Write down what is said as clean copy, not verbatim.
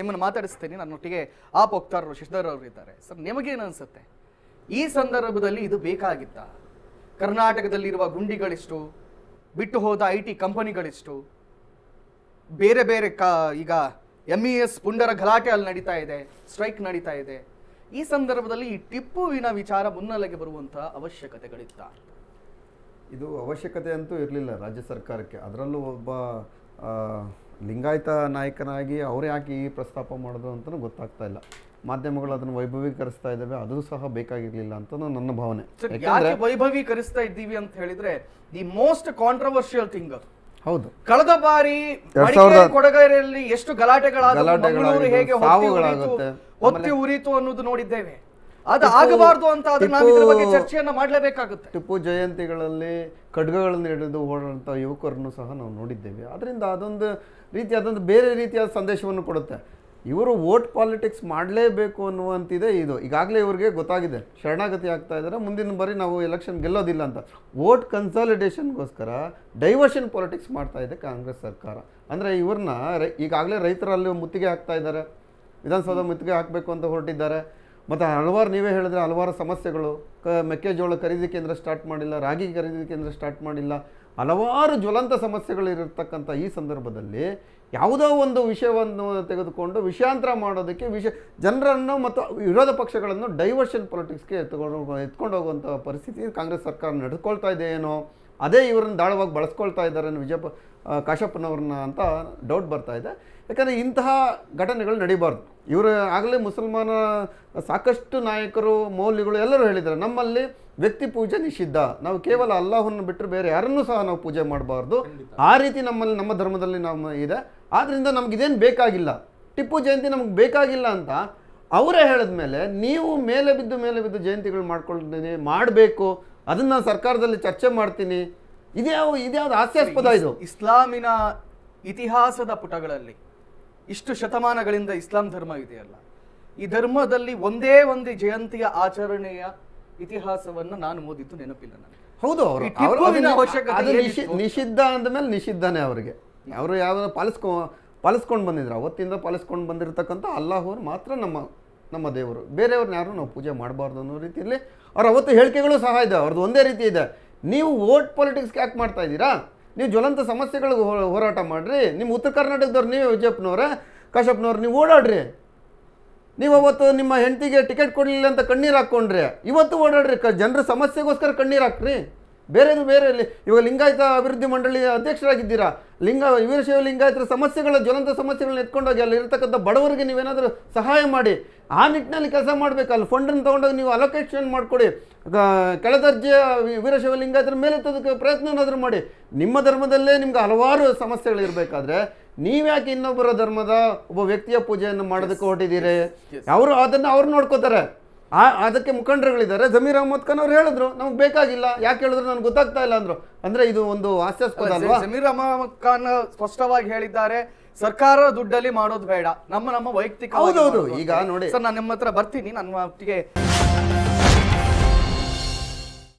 ನಿಮ್ಮನ್ನು ಮಾತಾಡಿಸ್ತೀನಿ. ನನ್ನೊಟ್ಟಿಗೆ ಆಪ್ ಹೋಗ್ತಾರೋ ಶಶಿಧರ್ ಅವರು ಇದ್ದಾರೆ. ಸರ್, ನಿಮಗೇನು ಅನ್ಸುತ್ತೆ ಈ ಸಂದರ್ಭದಲ್ಲಿ ಇದು ಬೇಕಾಗಿತ್ತ? ಕರ್ನಾಟಕದಲ್ಲಿರುವ ಗುಂಡಿಗಳಿಷ್ಟು, ಬಿಟ್ಟು ಹೋದ IT ಕಂಪನಿಗಳಿಷ್ಟು, ಬೇರೆ ಬೇರೆ ಈಗ MES ಪುಂಡರ ಗಲಾಟೆ ಅಲ್ಲಿ ನಡೀತಾ ಇದೆ, ಸ್ಟ್ರೈಕ್ ನಡೀತಾ ಇದೆ. ಈ ಸಂದರ್ಭದಲ್ಲಿ ಈ ಟಿಪ್ಪುವಿನ ವಿಚಾರ ಮುನ್ನೆಲೆಗೆ ಬರುವಂತಹ ಅವಶ್ಯಕತೆಗಳಿತ್ತ? ಇದು ಅವಶ್ಯಕತೆ ಅಂತೂ ಇರಲಿಲ್ಲ ರಾಜ್ಯ ಸರ್ಕಾರಕ್ಕೆ. ಅದರಲ್ಲೂ ಒಬ್ಬ ಲಿಂಗಾಯತ ನಾಯಕನಾಗಿ ಅವ್ರು ಯಾಕೆ ಈ ಪ್ರಸ್ತಾಪ ಮಾಡೋದು ಅಂತಲೂ ಗೊತ್ತಾಗ್ತಾ ಇಲ್ಲ. ಮಾಧ್ಯಮಗಳು ಅದನ್ನು ವೈಭವೀಕರಿಸ್ತಾ ಇದ್ದಾವೆ, ಅದು ಸಹ ಬೇಕಾಗಿರ್ಲಿಲ್ಲ ಅಂತ ನನ್ನ ಭಾವನೆ. ಯಾಕೆ ವೈಭವೀಕರಿಸ್ತಾ ಇದ್ದೀವಿ ಅಂತ ಹೇಳಿದ್ರೆ, ದಿ ಮೋಸ್ಟ್ ಕಾಂಟ್ರವರ್ಷಿಯಲ್ ಥಿಂಗ್. ಹೌದು, ಕಳೆದ ಬಾರಿ ಕೊಡಗೇರಿಯಲ್ಲಿ ಎಷ್ಟು ಗಲಾಟೆಗಳಾಗುತ್ತೆ, ಹೇಗೆ ಹೊತ್ತಿ ಉರಿತು ಅನ್ನೋದು ನೋಡಿದ್ದೇವೆ. ಅದು ಆಗಬಾರ್ದು ಅಂತ ಅದನ್ನ ನಾವು ಇದರ ಬಗ್ಗೆ ಚರ್ಚೆಯನ್ನ ಮಾಡಲೇಬೇಕಾಗುತ್ತೆ. ಟಿಪ್ಪು ಜಯಂತಿಗಳಲ್ಲಿ ಖಡ್ಗಗಳನ್ನು ಹಿಡಿದು ಓಡುವಂಥ ಯುವಕರನ್ನು ಸಹ ನಾವು ನೋಡಿದ್ದೇವೆ. ಅದರಿಂದ ಅದೊಂದು ಬೇರೆ ರೀತಿಯಾದ ಸಂದೇಶವನ್ನು ಕೊಡುತ್ತೆ. ಇವರು ವೋಟ್ ಪಾಲಿಟಿಕ್ಸ್ ಮಾಡಲೇಬೇಕು ಅನ್ನುವಂತಿದೆ. ಇದು ಈಗಾಗಲೇ ಇವ್ರಿಗೆ ಗೊತ್ತಾಗಿದೆ, ಶರಣಾಗತಿ ಆಗ್ತಾ ಇದ್ದಾರೆ, ಮುಂದಿನ ಬಾರಿ ನಾವು ಎಲೆಕ್ಷನ್ ಗೆಲ್ಲೋದಿಲ್ಲ ಅಂತ. ವೋಟ್ ಕನ್ಸಾಲಿಡೇಷನ್ಗೋಸ್ಕರ ಡೈವರ್ಷನ್ ಪಾಲಿಟಿಕ್ಸ್ ಮಾಡ್ತಾ ಇದೆ ಕಾಂಗ್ರೆಸ್ ಸರ್ಕಾರ. ಅಂದರೆ ಇವ್ರನ್ನ ಈಗಾಗಲೇ ರೈತರಲ್ಲಿ ಮುತ್ತಿಗೆ ಹಾಕ್ತಾ ಇದ್ದಾರೆ, ವಿಧಾನಸೌಧ ಮುತ್ತಿಗೆ ಹಾಕಬೇಕು ಅಂತ ಹೊರಟಿದ್ದಾರೆ. ಮತ್ತು ಹಲವಾರು, ನೀವೇ ಹೇಳಿದ್ರೆ ಹಲವಾರು ಸಮಸ್ಯೆಗಳು, ಮೆಕ್ಕೆಜೋಳ ಖರೀದಿ ಕೇಂದ್ರ ಸ್ಟಾರ್ಟ್ ಮಾಡಿಲ್ಲ, ರಾಗಿ ಖರೀದಿ ಕೇಂದ್ರ ಸ್ಟಾರ್ಟ್ ಮಾಡಿಲ್ಲ, ಹಲವಾರು ಜ್ವಲಂತ ಸಮಸ್ಯೆಗಳಿರತಕ್ಕಂಥ ಈ ಸಂದರ್ಭದಲ್ಲಿ ಯಾವುದೋ ಒಂದು ವಿಷಯವನ್ನು ತೆಗೆದುಕೊಂಡು ವಿಷಯಾಂತರ ಮಾಡೋದಕ್ಕೆ ಜನರನ್ನು ಮತ್ತು ವಿರೋಧ ಪಕ್ಷಗಳನ್ನು ಡೈವರ್ಷನ್ ಪೊಲಿಟಿಕ್ಸ್ಗೆ ಎತ್ಕೊಂಡು ಹೋಗುವಂಥ ಪರಿಸ್ಥಿತಿ ಕಾಂಗ್ರೆಸ್ ಸರ್ಕಾರ ನಡೆದುಕೊಳ್ತಾ ಇದೆ ಏನೋ, ಅದೇ ಇವರನ್ನು ದಾಳವಾಗಿ ಬಳಸ್ಕೊಳ್ತಾ ಇದ್ದಾರೆ ಕಾಶಪ್ಪನವ್ರನ್ನ ಅಂತ ಡೌಟ್ ಬರ್ತಾ ಇದೆ. ಯಾಕಂದರೆ ಇಂತಹ ಘಟನೆಗಳು ನಡೀಬಾರ್ದು. ಇವರು ಆಗಲೇ ಮುಸಲ್ಮಾನ ಸಾಕಷ್ಟು ನಾಯಕರು, ಮೌಲ್ಯಗಳು ಎಲ್ಲರೂ ಹೇಳಿದ್ದಾರೆ, ನಮ್ಮಲ್ಲಿ ವ್ಯಕ್ತಿ ಪೂಜೆ ನಿಷಿದ್ಧ, ನಾವು ಕೇವಲ ಅಲ್ಲಾಹನ್ನು ಬಿಟ್ಟರೆ ಬೇರೆ ಯಾರನ್ನೂ ಸಹ ನಾವು ಪೂಜೆ ಮಾಡಬಾರ್ದು, ಆ ರೀತಿ ನಮ್ಮ ಧರ್ಮದಲ್ಲಿ ನಮ್ಮ ಇದೆ. ಆದ್ದರಿಂದ ನಮಗಿದೇನು ಬೇಕಾಗಿಲ್ಲ, ಟಿಪ್ಪು ಜಯಂತಿ ನಮಗೆ ಬೇಕಾಗಿಲ್ಲ ಅಂತ ಅವರೇ ಹೇಳಿದ ಮೇಲೆ ನೀವು ಮೇಲೆ ಬಿದ್ದು ಜಯಂತಿಗಳು ಮಾಡಬೇಕು, ಅದನ್ನು ಸರ್ಕಾರದಲ್ಲಿ ಚರ್ಚೆ ಮಾಡ್ತೀನಿ, ಇದ್ಯಾವುದು ಹಾಸ್ಯಾಸ್ಪದ ಇದು. ಇಸ್ಲಾಮಿನ ಇತಿಹಾಸದ ಪುಟಗಳಲ್ಲಿ ಇಷ್ಟು ಶತಮಾನಗಳಿಂದ ಇಸ್ಲಾಂ ಧರ್ಮ ಇದೆಯಲ್ಲ, ಈ ಧರ್ಮದಲ್ಲಿ ಒಂದೇ ಒಂದು ಜಯಂತಿಯ ಆಚರಣೆಯ ಇತಿಹಾಸವನ್ನ ನಾನು ಓದಿದ್ದು ನೆನಪಿಲ್ಲ ನನಗೆ. ಹೌದು, ನಿಷಿದ್ಧ ಅಂದಮೇಲೆ ನಿಷಿದ್ಧನೇ ಅವರಿಗೆ. ಅವರು ಯಾವ ಪಾಲಿಸ್ಕೊಂಡು ಬಂದಿದ್ರು, ಅವತ್ತಿಂದ ಪಾಲಿಸ್ಕೊಂಡು ಬಂದಿರತಕ್ಕಂಥ ಅಲ್ಲಾಹರು ಮಾತ್ರ ನಮ್ಮ ದೇವರು, ಬೇರೆಯವ್ರನ್ನ ಯಾರು ನಾವು ಪೂಜೆ ಮಾಡಬಾರ್ದು ಅನ್ನೋ ರೀತಿಯಲ್ಲಿ ಅವ್ರ ಅವತ್ತು ಹೇಳಿಕೆಗಳು ಸಹ ಇದೆ. ಅವ್ರದ್ದು ಒಂದೇ ರೀತಿ ಇದೆ, ನೀವು ವೋಟ್ ಪಾಲಿಟಿಕ್ಸ್ಗೆ ಯಾಕೆ ಮಾಡ್ತಾ ಇದ್ದೀರಾ, ನೀವು ಜ್ವಲಂತ ಸಮಸ್ಯೆಗಳಿಗೆ ಹೋರಾಟ ಮಾಡಿರಿ. ನಿಮ್ಮ ಉತ್ತರ ಕರ್ನಾಟಕದವ್ರು, ನೀವೇ ವಿಜಯಪ್ಪನವ್ರೆ, ಕಾಶಪ್ಪನವ್ರು, ನೀವು ಓಡಾಡ್ರಿ. ನೀವು ಅವತ್ತು ನಿಮ್ಮ ಹೆಂಡತಿಗೆ ಟಿಕೆಟ್ ಕೊಡಲಿಲ್ಲ ಅಂತ ಕಣ್ಣೀರು ಹಾಕ್ಕೊಂಡ್ರಿ, ಇವತ್ತು ಓಡಾಡ್ರಿ, ಜನರ ಸಮಸ್ಯೆಗೋಸ್ಕರ ಕಣ್ಣೀರು ಹಾಕ್ರಿ. ಬೇರೆ ಇವಾಗ ಲಿಂಗಾಯತ ಅಭಿವೃದ್ಧಿ ಮಂಡಳಿ ಅಧ್ಯಕ್ಷರಾಗಿದ್ದೀರಾ, ವೀರಶೈವ ಲಿಂಗಾಯತರ ಜ್ವಲಂತ ಸಮಸ್ಯೆಗಳನ್ನ ಎತ್ಕೊಂಡೋಗಿ ಅಲ್ಲಿ ಇರತಕ್ಕಂಥ ಬಡವರಿಗೆ ನೀವೇನಾದರೂ ಸಹಾಯ ಮಾಡಿ, ಆ ನಿಟ್ಟಿನಲ್ಲಿ ಕೆಲಸ ಮಾಡಬೇಕು. ಅಲ್ಲಿ ಫಂಡನ್ನು ತೊಗೊಂಡೋಗಿ ನೀವು ಅಲೋಕೇಶನ್ ಮಾಡಿಕೊಡಿ, ಕೆಳದರ್ಜೆಯ ವೀರಶೈವ ಲಿಂಗಾಯತರ ಮೇಲೆ ಎತ್ತೋದಕ್ಕೆ ಪ್ರಯತ್ನನಾದರೂ ಮಾಡಿ. ನಿಮ್ಮ ಧರ್ಮದಲ್ಲೇ ನಿಮ್ಗೆ ಹಲವಾರು ಸಮಸ್ಯೆಗಳಿರಬೇಕಾದ್ರೆ ನೀವ್ಯಾಕೆ ಇನ್ನೊಬ್ಬರ ಧರ್ಮದ ಒಬ್ಬ ವ್ಯಕ್ತಿಯ ಪೂಜೆಯನ್ನು ಮಾಡೋದಕ್ಕೆ ಹೊರಟಿದ್ದೀರಿ? ಅವ್ರು ನೋಡ್ಕೋತಾರೆ. ಅದಕ್ಕೆ ಮುಖಂಡರುಗಳಿದ್ದಾರೆ. ಜಮೀರ್ ಅಹಮದ್ ಖಾನ್ ಅವ್ರು ಹೇಳಿದ್ರು ನಮ್ಗೆ ಬೇಕಾಗಿಲ್ಲ, ಯಾಕೆ ಹೇಳಿದ್ರು ನನಗೆ ಗೊತ್ತಾಗ್ತಾ ಇಲ್ಲ ಅಂದ್ರು. ಅಂದ್ರೆ ಇದು ಒಂದು ಹಾಸ್ಯಾಸ್ಪದ ಅಲ್ವಾ? ಜಮೀರ್ ಅಹಮದ್ ಖಾನ್ ಸ್ಪಷ್ಟವಾಗಿ ಹೇಳಿದ್ದಾರೆ, ಸರ್ಕಾರ ದುಡ್ಡಲ್ಲಿ ಮಾಡೋದು ಬೇಡ, ನಮ್ಮ ವೈಯಕ್ತಿಕ. ಹೌದೌದು. ಈಗ ನೋಡಿ ಸರ್, ನಾನು ನಿಮ್ಮ ಹತ್ರ ಬರ್ತೀನಿ, ನನ್ನ ಒಟ್ಟಿಗೆ